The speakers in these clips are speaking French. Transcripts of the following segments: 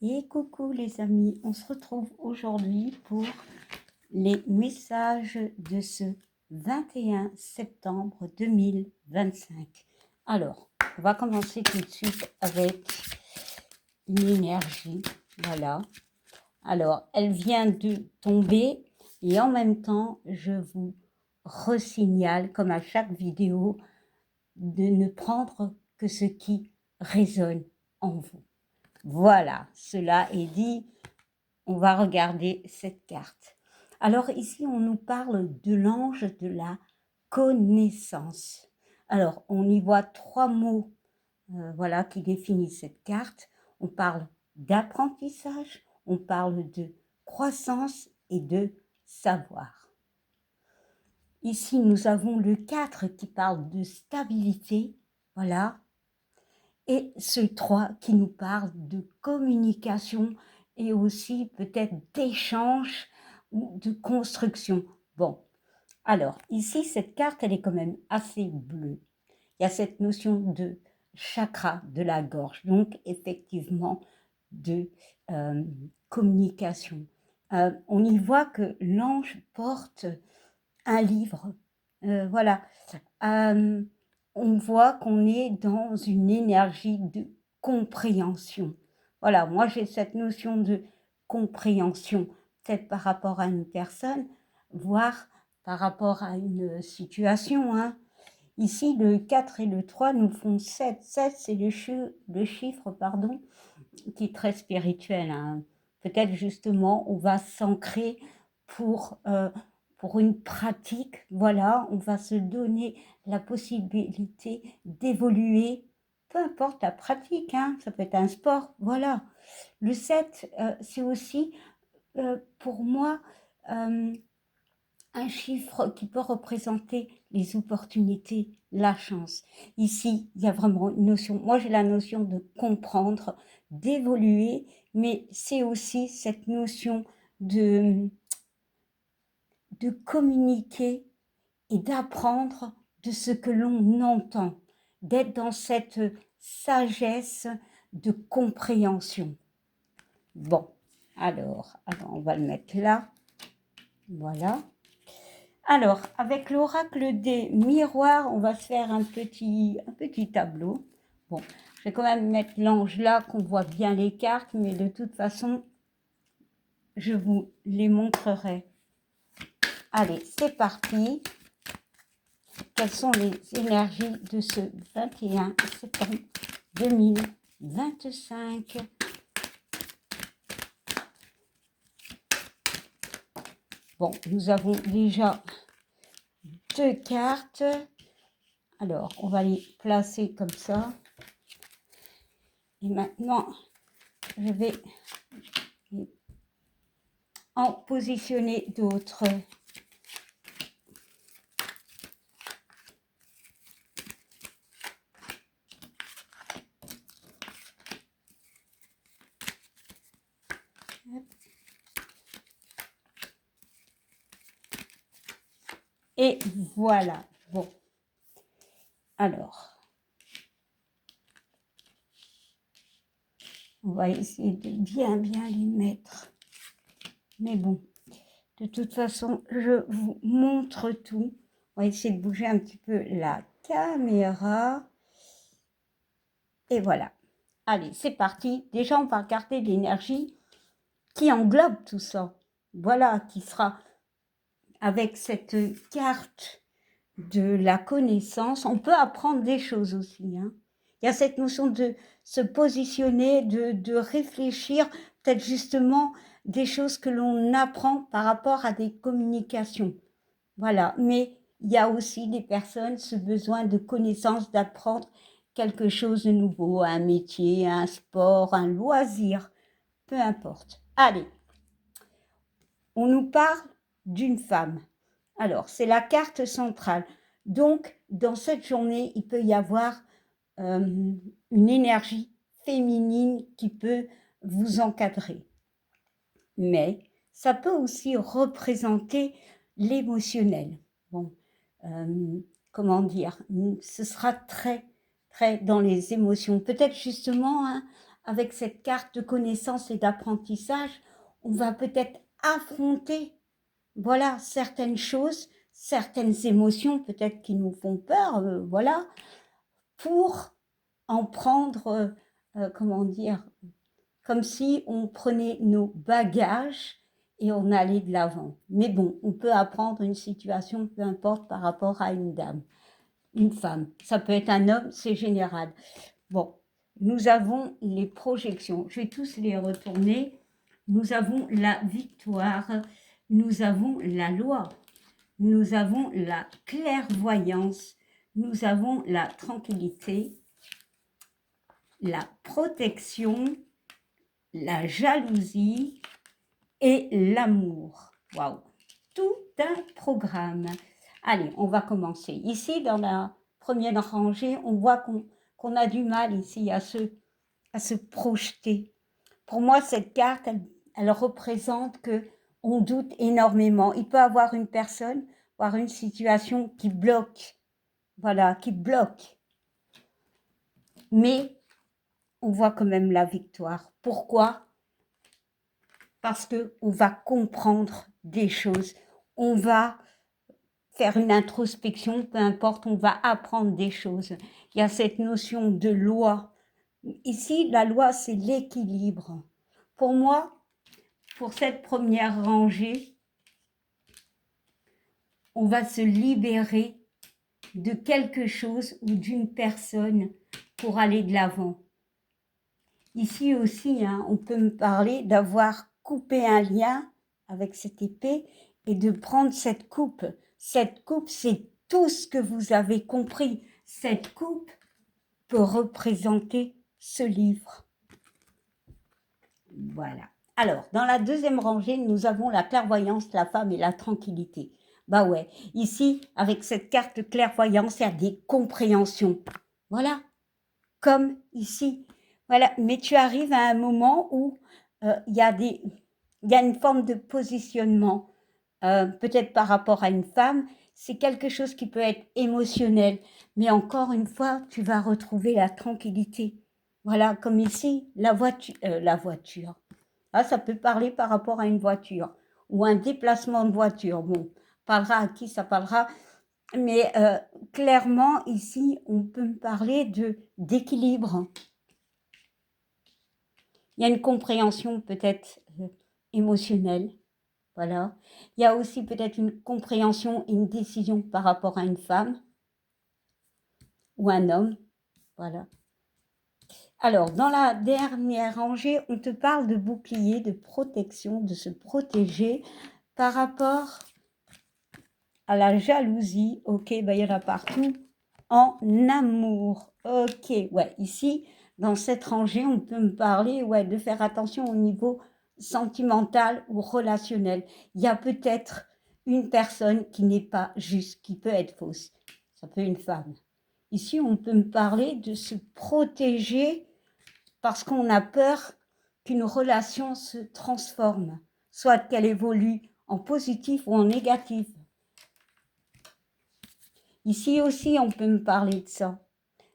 Et coucou les amis, on se retrouve aujourd'hui pour les messages de ce 21 septembre 2025. Alors, on va commencer tout de suite avec une énergie, voilà. Alors, elle vient de tomber et en même temps, je vous resignale, comme à chaque vidéo, de ne prendre que ce qui résonne en vous. Voilà, cela est dit. On va regarder cette carte. Alors ici, on nous parle de l'ange de la connaissance. Alors, on y voit trois mots voilà, qui définissent cette carte. On parle d'apprentissage, on parle de croissance et de savoir. Ici, nous avons le 4 qui parle de stabilité, voilà, et ce 3 qui nous parle de communication et aussi peut-être d'échange ou de construction. Bon, alors ici, cette carte, elle est quand même assez bleue. Il y a cette notion de chakra de la gorge, donc effectivement de communication. On y voit que l'ange porte un livre, voilà. On voit qu'on est dans une énergie de compréhension. Voilà, moi j'ai cette notion de compréhension, peut-être par rapport à une personne, voire par rapport à une situation. Hein. Ici, le 4 et le 3 nous font 7. 7, c'est le chiffre pardon, qui est très spirituel. Hein. Peut-être justement, on va s'ancrer pour une pratique, voilà, on va se donner la possibilité d'évoluer, peu importe la pratique, hein, ça peut être un sport, voilà. Le 7, c'est aussi, pour moi, un chiffre qui peut représenter les opportunités, la chance. Ici, il y a vraiment une notion, moi j'ai la notion de comprendre, d'évoluer, mais c'est aussi cette notion de communiquer et d'apprendre de ce que l'on entend, d'être dans cette sagesse de compréhension. Bon, alors on va le mettre là, voilà. Alors, avec l'oracle des miroirs, on va se faire un petit tableau. Bon, je vais quand même mettre l'ange là, qu'on voit bien les cartes, mais de toute façon, je vous les montrerai. Allez, c'est parti. Quelles sont les énergies de ce 21 septembre 2025? Bon, nous avons déjà deux cartes. Alors, on va les placer comme ça. Et maintenant, je vais en positionner d'autres. Et voilà. Bon. Alors, on va essayer de bien les mettre. Mais bon, de toute façon, je vous montre tout. On va essayer de bouger un petit peu la caméra. Et voilà. Allez, c'est parti. Déjà, on va regarder l'énergie qui englobe tout ça. Voilà, qui sera avec cette carte de la connaissance. On peut apprendre des choses aussi. Hein. Il y a cette notion de se positionner, de réfléchir, peut-être justement des choses que l'on apprend par rapport à des communications. Voilà, mais il y a aussi des personnes, ce besoin de connaissance, d'apprendre quelque chose de nouveau, un métier, un sport, un loisir, peu importe. Allez, on nous parle d'une femme. Alors, c'est la carte centrale. Donc, dans cette journée, il peut y avoir une énergie féminine qui peut vous encadrer. Mais ça peut aussi représenter l'émotionnel. Bon, comment dire, ce sera très dans les émotions. Peut-être justement hein, avec cette carte de connaissance et d'apprentissage, on va peut-être affronter, voilà, certaines choses, certaines émotions peut-être qui nous font peur, voilà, pour en prendre, comment dire, comme si on prenait nos bagages et on allait de l'avant. Mais bon, on peut apprendre une situation, peu importe, par rapport à une dame, une femme. Ça peut être un homme, c'est général. Bon, nous avons les projections. Je vais tous les retourner. Nous avons la victoire, nous avons la loi, nous avons la clairvoyance, nous avons la tranquillité, la protection, la jalousie et l'amour. Waouh! Tout un programme. Allez, on va commencer. Ici, dans la première rangée, on voit qu'on a du mal ici à se projeter. Pour moi, cette carte, elle représente que on doute énormément. Il peut y avoir une personne, voire une situation qui bloque. Voilà, qui bloque. Mais on voit quand même la victoire. Pourquoi? Parce qu'on va comprendre des choses. On va faire une introspection, peu importe, on va apprendre des choses. Il y a cette notion de loi. Ici, la loi, c'est l'équilibre. Pour moi, pour cette première rangée, on va se libérer de quelque chose ou d'une personne pour aller de l'avant. Ici aussi, hein, on peut me parler d'avoir coupé un lien avec cette épée et de prendre cette coupe. Cette coupe, c'est tout ce que vous avez compris. Cette coupe peut représenter ce livre. Voilà. Alors, dans la deuxième rangée, nous avons la clairvoyance, la femme et la tranquillité. Bah ouais, ici, avec cette carte clairvoyance, il y a des compréhensions. Voilà, comme ici. Voilà, mais tu arrives à un moment où il y a une forme de positionnement, peut-être par rapport à une femme, c'est quelque chose qui peut être émotionnel, mais encore une fois, tu vas retrouver la tranquillité. Voilà, comme ici, la voiture. Ah, ça peut parler par rapport à une voiture ou un déplacement de voiture. Bon, parlera à qui ça parlera, mais clairement, ici, on peut me parler d'équilibre. Il y a une compréhension peut-être émotionnelle. Voilà. Il y a aussi peut-être une compréhension et une décision par rapport à une femme ou un homme. Voilà. Alors, dans la dernière rangée, on te parle de bouclier, de protection, de se protéger par rapport à la jalousie. Ok, ben, il y en a partout. En amour. Ok, ouais, ici, dans cette rangée, on peut me parler de faire attention au niveau sentimental ou relationnel. Il y a peut-être une personne qui n'est pas juste, qui peut être fausse. Ça peut être une femme. Ici, on peut me parler de se protéger parce qu'on a peur qu'une relation se transforme, soit qu'elle évolue en positif ou en négatif. Ici aussi, on peut me parler de ça.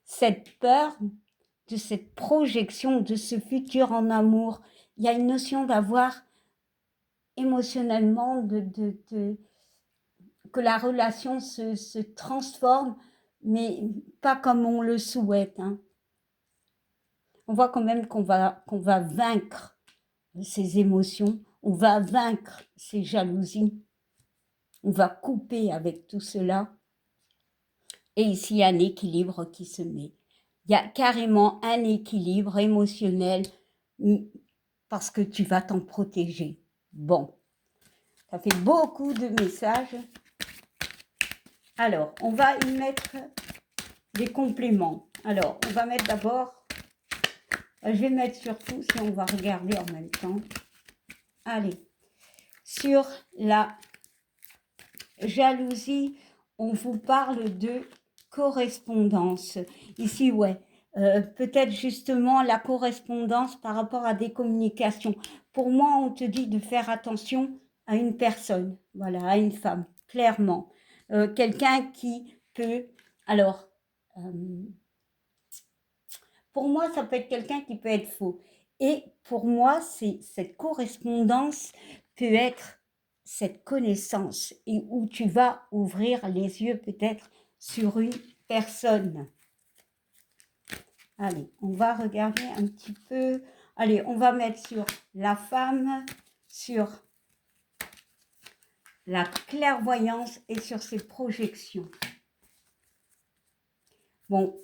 Cette peur, de cette projection, de ce futur en amour. Il y a une notion d'avoir émotionnellement, que la relation se transforme, mais pas comme on le souhaite. Hein. On voit quand même qu'on va vaincre ces émotions, on va vaincre ces jalousies, on va couper avec tout cela. Et ici, il y a un équilibre qui se met. Il y a carrément un équilibre émotionnel parce que tu vas t'en protéger. Bon, ça fait beaucoup de messages. Alors, on va y mettre des compléments. Alors, on va mettre d'abord, je vais mettre surtout, si on va regarder en même temps. Allez, sur la jalousie, on vous parle de correspondance. Ici, ouais, peut-être justement la correspondance par rapport à des communications. Pour moi, on te dit de faire attention à une personne, voilà, à une femme, clairement. Quelqu'un qui peut... Alors, pour moi, ça peut être quelqu'un qui peut être faux. Et pour moi, cette correspondance peut être cette connaissance et où tu vas ouvrir les yeux peut-être sur une personne. Allez, on va regarder un petit peu. Allez, on va mettre sur la femme, sur la clairvoyance et sur ses projections. Bon,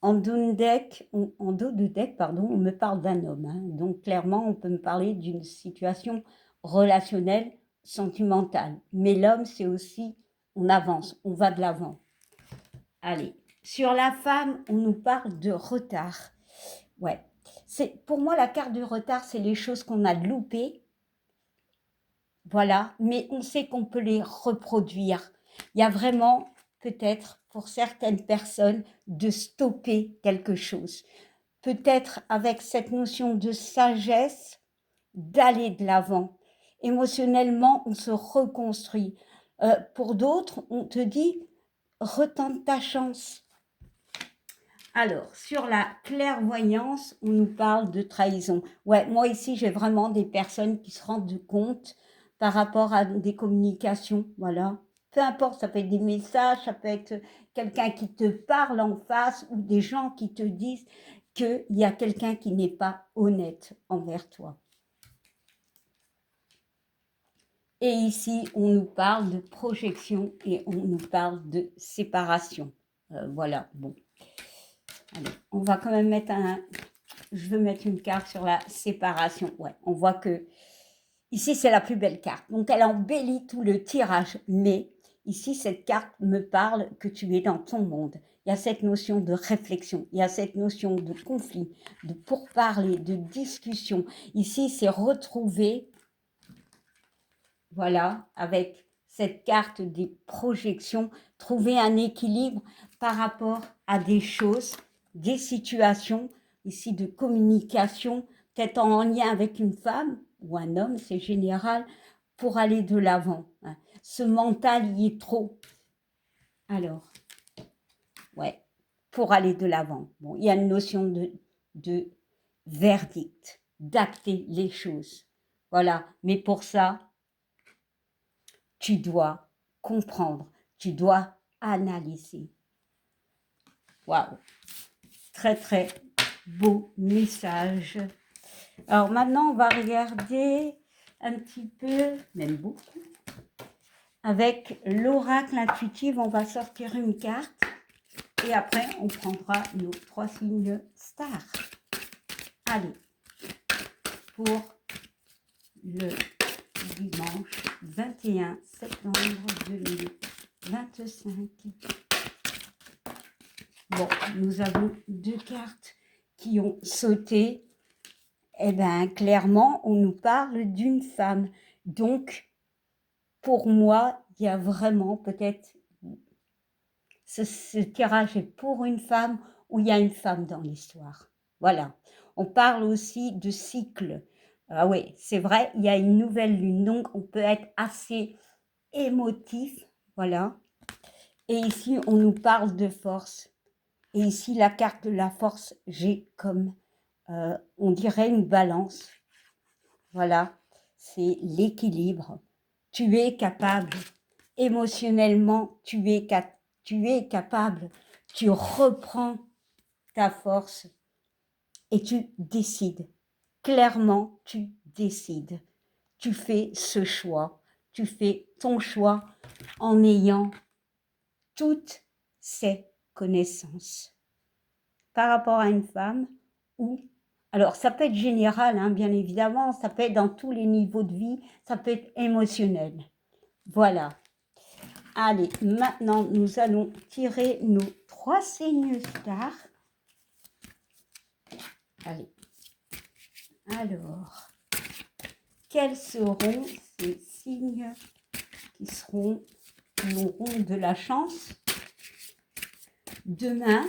en dos de deck, pardon, on me parle d'un homme. Hein. Donc, clairement, on peut me parler d'une situation relationnelle, sentimentale. Mais l'homme, c'est aussi, on avance, on va de l'avant. Allez, sur la femme, on nous parle de retard. Ouais, pour moi, la carte du retard, c'est les choses qu'on a loupées. Voilà, mais on sait qu'on peut les reproduire. Il y a vraiment, peut-être, pour certaines personnes, de stopper quelque chose. Peut-être avec cette notion de sagesse, d'aller de l'avant. Émotionnellement, on se reconstruit. Pour d'autres, on te dit, retente ta chance. Alors, sur la clairvoyance, on nous parle de trahison. Ouais, moi ici, j'ai vraiment des personnes qui se rendent compte par rapport à des communications, voilà. Peu importe, ça peut être des messages, ça peut être quelqu'un qui te parle en face ou des gens qui te disent qu'il y a quelqu'un qui n'est pas honnête envers toi. Et ici, on nous parle de projection et on nous parle de séparation. Voilà, bon. Allez, on va quand même mettre je veux mettre une carte sur la séparation. Ouais, on voit que ici, c'est la plus belle carte. Donc, elle embellit tout le tirage. Mais ici, cette carte me parle que tu es dans ton monde. Il y a cette notion de réflexion. Il y a cette notion de conflit, de pourparler, de discussion. Ici, c'est retrouver, voilà, avec cette carte des projections, trouver un équilibre par rapport à des choses, des situations, ici de communication, peut-être en lien avec une femme ou un homme, c'est général, pour aller de l'avant. Hein. Ce mental y est trop. Alors, ouais, pour aller de l'avant. Bon, il y a une notion de verdict, d'acter les choses. Voilà, mais pour ça, tu dois comprendre, tu dois analyser. Waouh, très très beau message. Alors maintenant, on va regarder un petit peu, même beaucoup, avec l'oracle intuitif. On va sortir une carte et après, on prendra nos 3 signes stars. Allez, pour le dimanche 21 septembre 2025. Bon, nous avons 2 cartes qui ont sauté. Eh bien, clairement, on nous parle d'une femme. Donc, pour moi, il y a vraiment peut-être... Ce tirage est pour une femme ou il y a une femme dans l'histoire. Voilà. On parle aussi de cycle. Ah oui, c'est vrai, il y a une nouvelle lune. Donc, on peut être assez émotif. Voilà. Et ici, on nous parle de force. Et ici, la carte de la force, j'ai comme, on dirait une balance. Voilà, c'est l'équilibre. Tu es capable, émotionnellement, tu es capable. Tu reprends ta force et tu décides. Clairement, tu décides. Tu fais ce choix. Tu fais ton choix en ayant toutes ces connaissances. Par rapport à une femme ou, alors ça peut être général, hein, bien évidemment, ça peut être dans tous les niveaux de vie, ça peut être émotionnel. Voilà. Allez, maintenant, nous allons tirer nos 3 signes stars. Allez. Alors, quels seront ces signes qui auront de la chance demain,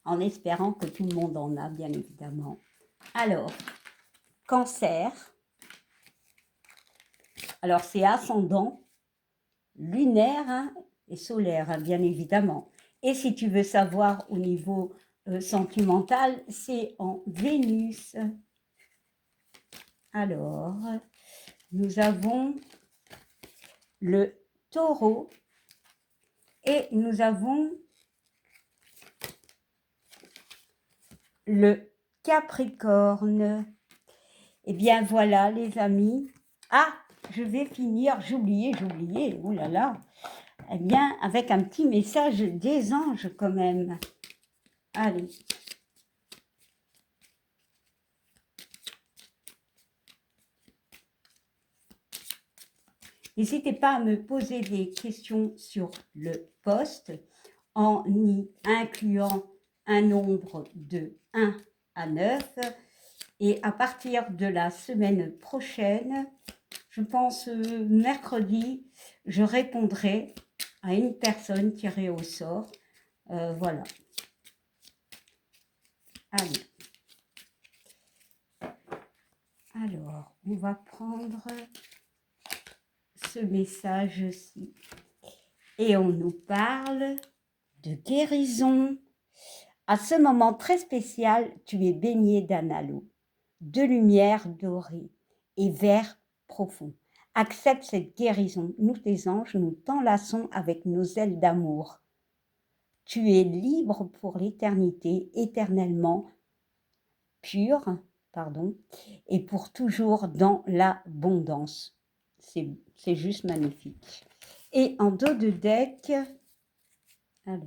en espérant que tout le monde en a, bien évidemment. Alors, Cancer. Alors, c'est ascendant, lunaire hein, et solaire, hein, bien évidemment. Et si tu veux savoir au niveau sentimental, c'est en Vénus. Alors, nous avons le Taureau et nous avons le Capricorne. Eh bien voilà les amis. Ah, je vais finir, j'oubliais, oh là là. Eh bien, avec un petit message des anges quand même. Allez. N'hésitez pas à me poser des questions sur le post en y incluant un nombre de 1 à 9. Et à partir de la semaine prochaine, je pense mercredi, je répondrai à une personne tirée au sort. Voilà. Allez. Alors, on va prendre ce message-ci. Et on nous parle de guérison. À ce moment très spécial, tu es baigné d'un halo, de lumière dorée et vert profond. Accepte cette guérison. Nous, tes anges, nous t'enlaçons avec nos ailes d'amour. Tu es libre pour l'éternité, éternellement pur, et pour toujours dans l'abondance. C'est juste magnifique. Et en dos de deck, alors,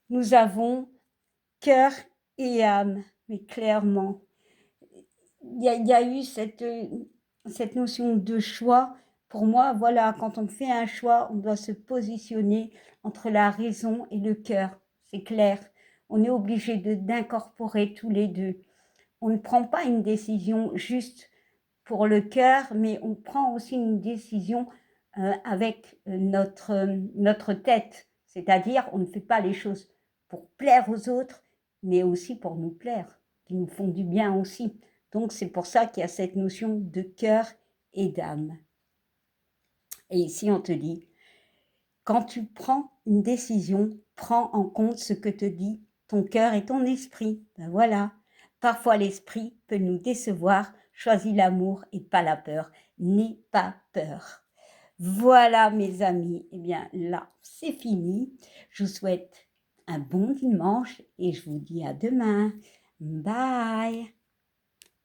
nous avons cœur et âme, mais clairement, il y a eu cette notion de choix. Pour moi, voilà, quand on fait un choix, on doit se positionner entre la raison et le cœur. C'est clair. On est obligé d'incorporer tous les deux. On ne prend pas une décision juste pour le cœur, mais on prend aussi une décision avec notre tête. C'est-à-dire, on ne fait pas les choses pour plaire aux autres, mais aussi pour nous plaire, qui nous font du bien aussi. Donc, c'est pour ça qu'il y a cette notion de cœur et d'âme. Et ici, on te dit, quand tu prends une décision, prends en compte ce que te dit ton cœur et ton esprit. Ben voilà. Parfois, l'esprit peut nous décevoir. Choisis l'amour et pas la peur. N'aie pas peur. Voilà, mes amis. Eh bien, là, c'est fini. Je vous souhaite un bon dimanche et je vous dis à demain. Bye.